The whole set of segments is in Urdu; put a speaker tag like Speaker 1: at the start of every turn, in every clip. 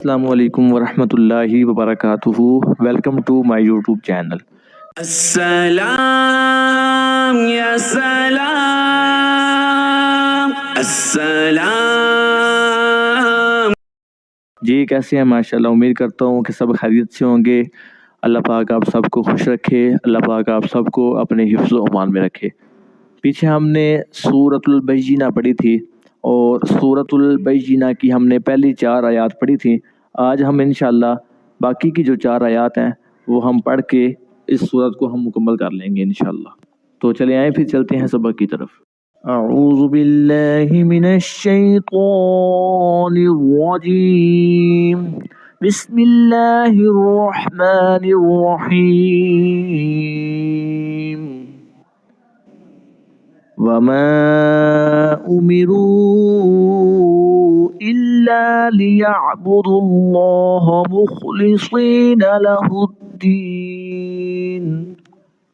Speaker 1: السلام علیکم ورحمۃ اللہ وبرکاتہ. Welcome to my YouTube channel.
Speaker 2: السلام یا سلام السلام.
Speaker 1: جی کیسے ہیں؟ ماشاءاللہ امید کرتا ہوں کہ سب خیریت سے ہوں گے. اللہ پاک آپ سب کو خوش رکھے. اللہ پاک آپ سب کو اپنے حفظ و امان میں رکھے. پیچھے ہم نے سورۃ البینہ پڑھی تھی اور سورۃ البینہ کی ہم نے پہلی 4 آیات پڑھی تھیں. آج ہم انشاءاللہ باقی کی جو 4 آیات ہیں وہ ہم پڑھ کے اس سورت کو ہم مکمل کر لیں گے انشاءاللہ. تو چلے آئیں پھر چلتے ہیں سبق کی طرف. اعوذ باللہ من الشیطان الرجیم. بسم اللہ الرحمن الرحیم. وما امروا الا ليعبدوا الله مخلصین لہ الدین.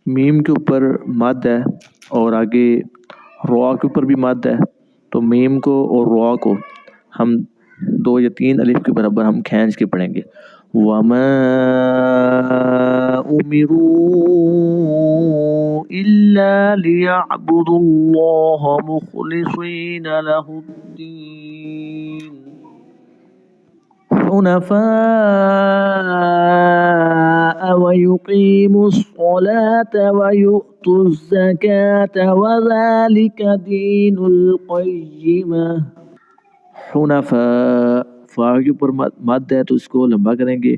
Speaker 1: میم کے اوپر مد ہے اور آگے را کے اوپر بھی مد ہے، تو میم کو اور را کو ہم 2 یا 3 الف کے برابر ہم کھینچ کے پڑھیں گے. وما امروا الا ليعبدوا الله مخلصین لہ الدین حنفاء ويقيموا الصلاة ويؤتوا الزكاة وذلك دين القيمة. حنفاء فا کے اوپر مد ہے تو اس کو لمبا کریں گے.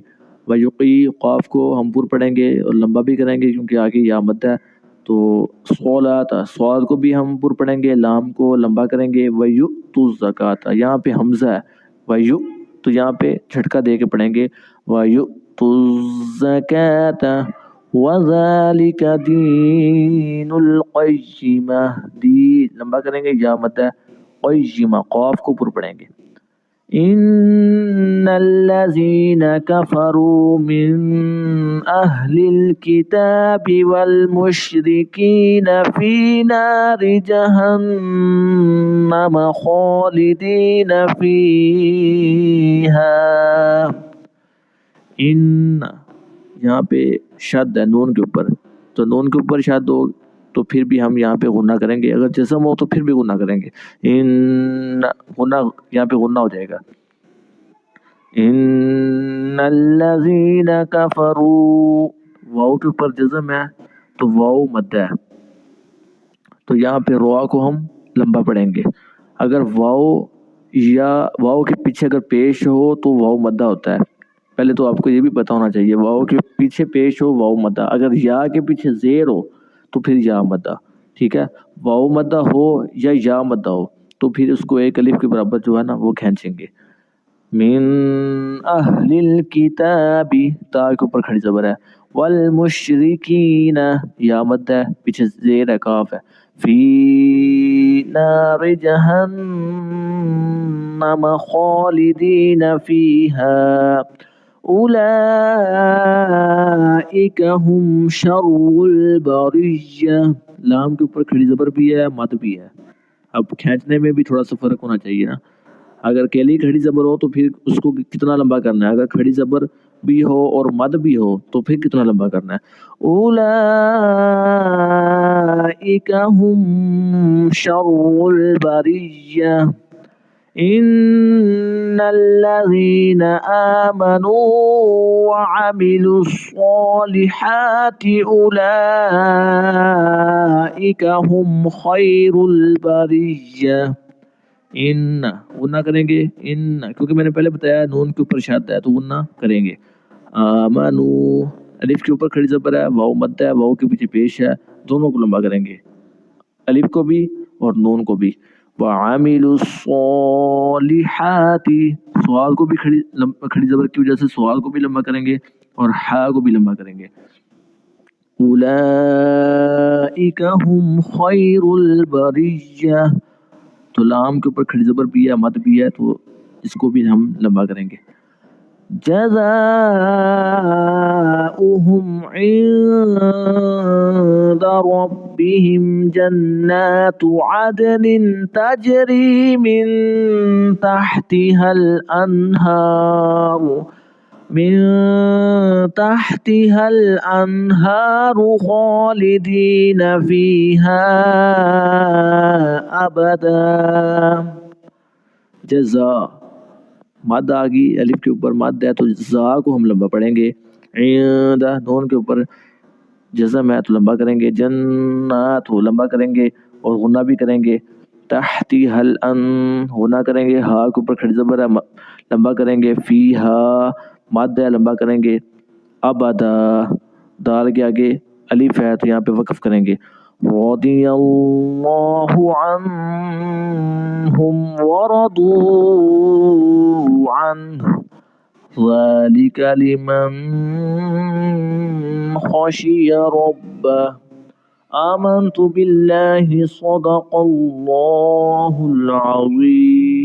Speaker 1: ویقی قاف کو ہم پر پڑھیں گے اور لمبا بھی کریں گے کیونکہ آگے یا مد ہے. تو صلاۃ صاد کو بھی ہم پر پڑھیں گے، لام کو لمبا کریں گے. ویؤتوا الزکاۃ یہاں پہ حمزہ ہے، ویؤ تو یہاں پہ جھٹکا دے کے پڑھیں گے. وَيُؤْتُوا الزَّكَاةَ وَذَلِكَ دِينُ الْقَيِّمَةِ. دی لمبا کریں گے، یا مد ہے. قیمہ قاف کو پر پڑھیں گے. ان الذين كفروا من اهل الكتاب والمشركين في نار جهنم خالدين فيها. ان یہاں پہ شد ہے نون کے اوپر، تو نون کے اوپر شد ہو تو پھر بھی ہم یہاں پہ غنہ کریں گے. اگر جزم ہو تو پھر بھی غنہ کریں گے. ان غنہ یہاں پہ غنہ ہو جائے گا. ان الذین کفروا واو کے اوپر جزم ہے تو واو مد ہے، تو یہاں پہ روا کو ہم لمبا پڑھیں گے. اگر واو یا واو کے پیچھے اگر پیش ہو تو واو مدہ ہوتا ہے. پہلے تو آپ کو یہ بھی پتا ہونا چاہیے، واو کے پیچھے پیش ہو واو مدہ. اگر یا کے پیچھے زیر ہو تو پھر یا مدہ. ٹھیک ہے، واو مدہ ہو یا مدہ ہو تو پھر اس کو ایک الف کے برابر جو ہے نا وہ کھینچیں گے. من اہل الکتاب تا کے اوپر کھڑی زبر ہے. والمشرکین یا مد ہے، پیچھے زیر ہے، کاف ہے. فی نار جہنم خالدین فیہا اولئک هم شر البریہ. لام کے اوپر کھڑی زبر بھی ہے، مد بھی ہے. اب کھینچنے میں بھی تھوڑا سا فرق ہونا چاہیے نا. اگر کیلی کھڑی زبر ہو تو پھر اس کو کتنا لمبا کرنا ہے، اگر کھڑی زبر بھی ہو اور مد بھی ہو تو پھر کتنا لمبا کرنا ہے. اولئک هم شر البریہ. ان الذین آمنوا وعملوا الصالحات اولئک هم خیر البریہ. ان غنہ کریں گے، ان کیونکہ میں نے پہلے بتایا نون کے اوپر شد ہے تو غنہ کریں گے. آمنو الف کے اوپر کھڑی زبر ہے، واو مد ہے، واو کے پیچھے پیش ہے، دونوں کو لمبا کریں گے، الف کو بھی اور نون کو بھی. وعاملوا الصالحات سوال کو بھی کھڑی زبر کی وجہ سے سوال کو بھی لمبا کریں گے اور ہا کو بھی لمبا کریں گے. اولئک هم خیر البریہ. تو لام کے اوپر کھڑی زبر بھی ہے، مد بھی ہے، تو اس کو بھی ہم لمبا کریں گے. جزاؤهم عند ربهم جنات عدن تجري من تحتها الأنهار خالدين فيها أبدا. جزا مد آ گئی، الف کے اوپر مد ہے تو زا کو ہم لمبا پڑھیں گے، عند نون کے اوپر جزم ہے تو لمبا کریں گے، جنات ہو لمبا کریں گے اور غنہ بھی کریں گے، تحتی حل ان غنہ کریں گے، ہا کے اوپر کھڑی زبر ہے لمبا کریں گے، فی ہا مد ہے لمبا کریں گے، ابدا دال کے آگے الف ہے تو یہاں پہ وقف کریں گے، رضی اللہ عنہم ورضوا عنہ ذلك لمن خشي ربه آمنت بالله صدق الله العظيم.